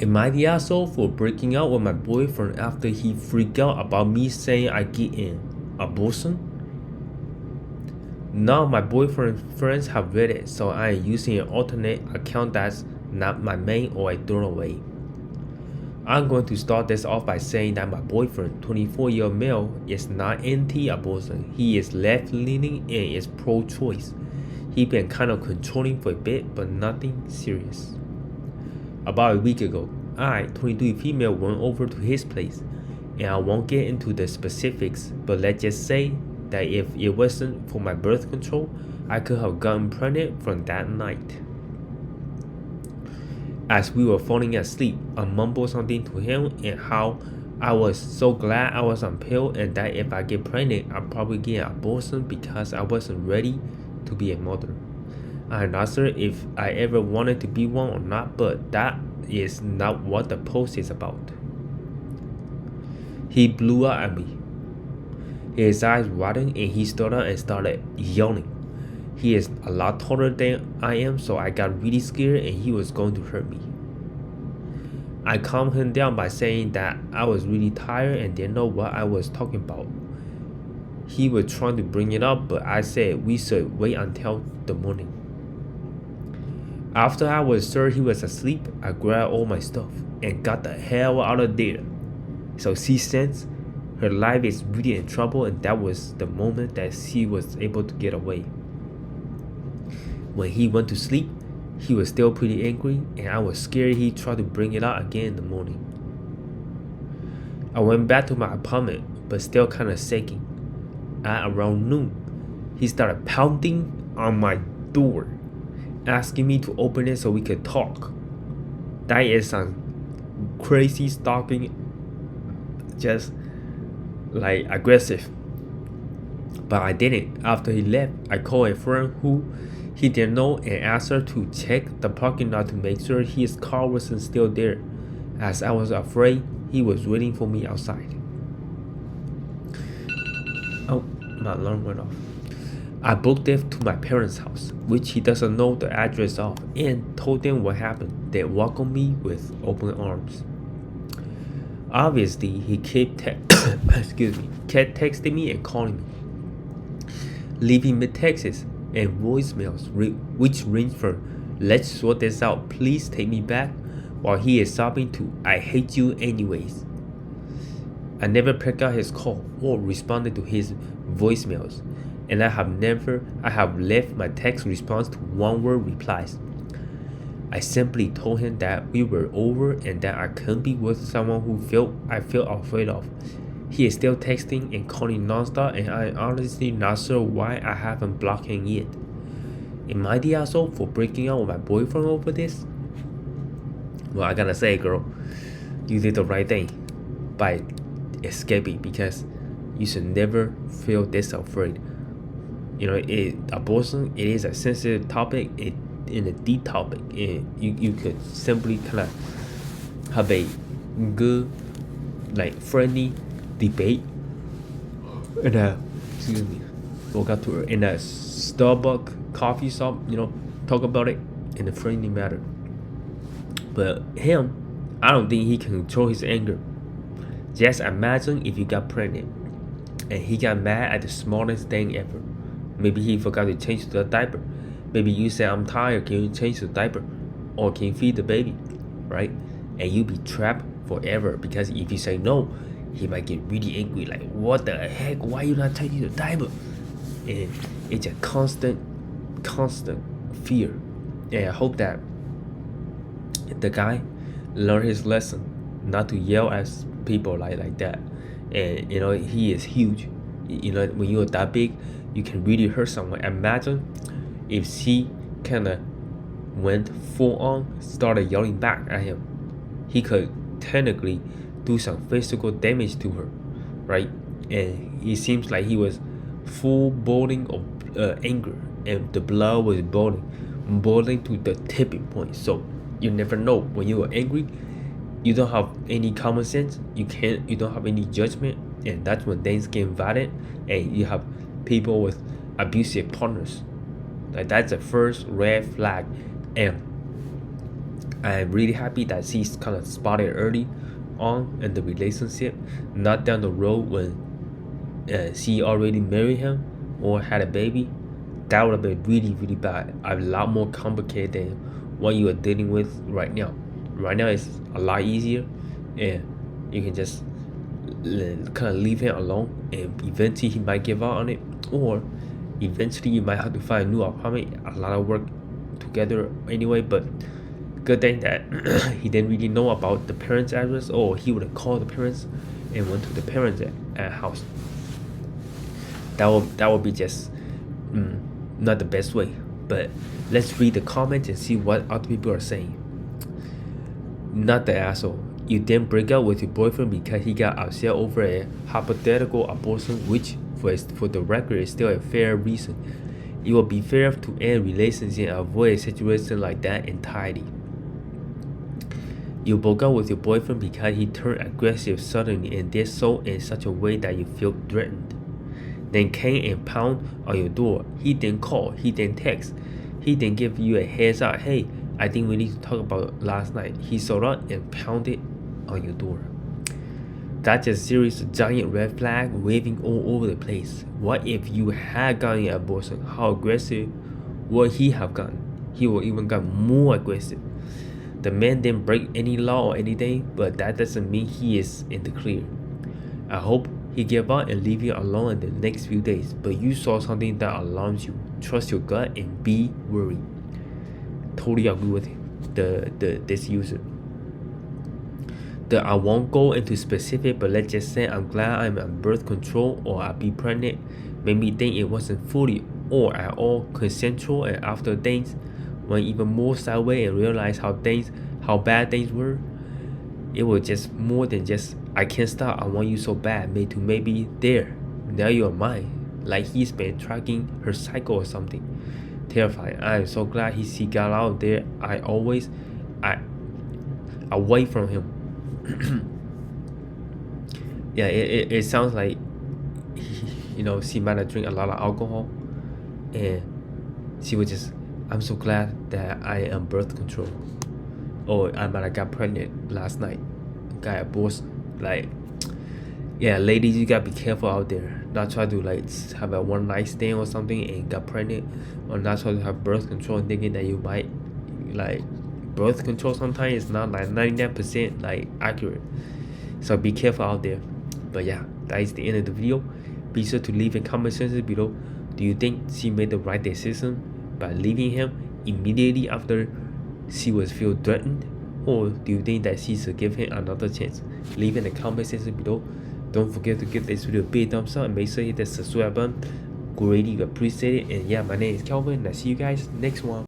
Am I the asshole for breaking up with my boyfriend after he freaked out about me saying I get an abortion? None of my boyfriend's friends have read it, so I am using an alternate account that's not my main or I throw away. I'm going to start this off by saying that my boyfriend, 24-year-old male, is not anti-abortion. He is left-leaning and is pro-choice. He's been kind of controlling for a bit, but nothing serious. About a week ago, I, 23 female, went over to his place, and I won't get into the specifics, but let's just say that if it wasn't for my birth control, I could have gotten pregnant from that night. As we were falling asleep, I mumbled something to him and how I was so glad I was on pill and that if I get pregnant, I'd probably get an abortion because I wasn't ready to be a mother. I'm not sure if I ever wanted to be one or not, but that is not what the post is about. He blew up at me. His eyes widened and he stood up and started yelling. He is a lot taller than I am, so I got really scared and he was going to hurt me. I calmed him down by saying that I was really tired and didn't know what I was talking about. He was trying to bring it up, but I said we should wait until the morning. After I was sure he was asleep, I grabbed all my stuff and got the hell out of there. So she sensed her life is really in trouble, and that was the moment that she was able to get away. When he went to sleep, he was still pretty angry, and I was scared he'd try to bring it out again in the morning. I went back to my apartment, but still kind of shaking. At around noon, he started pounding on my door, asking me to open it so we could talk. That is some crazy stalking, just like aggressive. But I didn't. After he left, I called a friend who he didn't know and asked her to check the parking lot to make sure his car wasn't still there, as I was afraid he was waiting for me outside. Oh, my alarm went off. I booked it to my parents' house, which he doesn't know the address of, and told them what happened. They welcomed me with open arms. Obviously, he kept kept texting me and calling me, leaving me texts and voicemails, which range from "Let's sort this out, please take me back," while he is sobbing to "I hate you anyways." I never picked up his call or responded to his voicemails, and I have left my text response to one-word replies. I simply told him that we were over and that I couldn't be with someone who I felt afraid of. He is still texting and calling nonstop, and I'm honestly not sure why I haven't blocked him yet. Am I the asshole for breaking up with my boyfriend over this? Well, I gotta say, girl, you did the right thing by escaping, because you should never feel this afraid. Abortion, it is a sensitive topic, in a deep topic, and you could simply kind of have a good, friendly debate in a Starbucks coffee shop, talk about it in a friendly manner. But him, I don't think he can control his anger. Just imagine if you got pregnant and he got mad at the smallest thing ever. Maybe he forgot to change the diaper. Maybe you say, "I'm tired, can you change the diaper? Or can you feed the baby?" Right? And you be trapped forever, because if you say no, he might get really angry, like, "What the heck? Why you not changing the diaper?" And it's a constant fear. And I hope that the guy learned his lesson not to yell at people like that. And he is huge. When you're that big, you can really hurt someone. Imagine if she kind of went full on, started yelling back at him. He could technically do some physical damage to her, right? And it seems like he was full boiling of anger, and the blood was boiling to the tipping point. So you never know. When you are angry, you don't have any common sense. You don't have any judgment, and that's when things get violent, and you have people with abusive partners. Like, that's the first red flag. And I'm really happy that she's kind of spotted early on in the relationship, not down the road when she already married him or had a baby. That would have been really, really bad. A lot more complicated than what you are dealing with right now. Right now, it's a lot easier, and you can just kind of leave him alone, and eventually he might give out on it, or eventually you might have to find a new apartment. A lot of work together anyway, but good thing that he didn't really know about the parents' address, or he would have called the parents and went to the parents' house. That would be just not the best way. But let's read the comments and see what other people are saying. Not the asshole. You didn't break up with your boyfriend because he got upset over a hypothetical abortion, which for the record is still a fair reason. It would be fair to end relations and avoid a situation like that entirely. You broke up with your boyfriend because he turned aggressive suddenly and did so in such a way that you feel threatened. Then came and pounded on your door. He didn't call, he didn't text, he didn't give you a heads up. Hey, I think we need to talk about last night. He showed up and pounded on your door. That's a serious giant red flag waving all over the place. What if you had gotten an abortion? How aggressive would he have gotten? He would even got more aggressive. The man didn't break any law or anything, but that doesn't mean he is in the clear. I hope he gave up and leave you alone in the next few days, but you saw something that alarms you. Trust your gut and be worried. Totally agree with this user. I won't go into specific, but let's just say I'm glad I'm on birth control or I'll be pregnant. Made me think it wasn't fully or at all consensual, and after things went even more sideways and realized how bad things were, it was just more than just I can't stop, I want you so bad, made to maybe there, now you're mine, like he's been tracking her cycle or something. Terrifying. I am so glad he got out there. I away from him. Yeah, it sounds like she might have drank a lot of alcohol, and she was just, I'm so glad that I am birth control, or I might have got pregnant last night, got abortion. Like, yeah, ladies, you gotta be careful out there. Not try to have a one night stand or something and got pregnant, or not try to have birth control thinking that you might birth control. Sometimes it's not 99% accurate, so be careful out there. But yeah, that is the end of the video. Be sure to leave a comment section below. Do you think she made the right decision by leaving him immediately after she was feel threatened, or do you think that she should give him another chance? Leave in the comment section below. Don't forget to give this video a big thumbs up and make sure you hit the subscribe button. Greatly appreciate it. And yeah, my name is Kelvin, and I see you guys next one.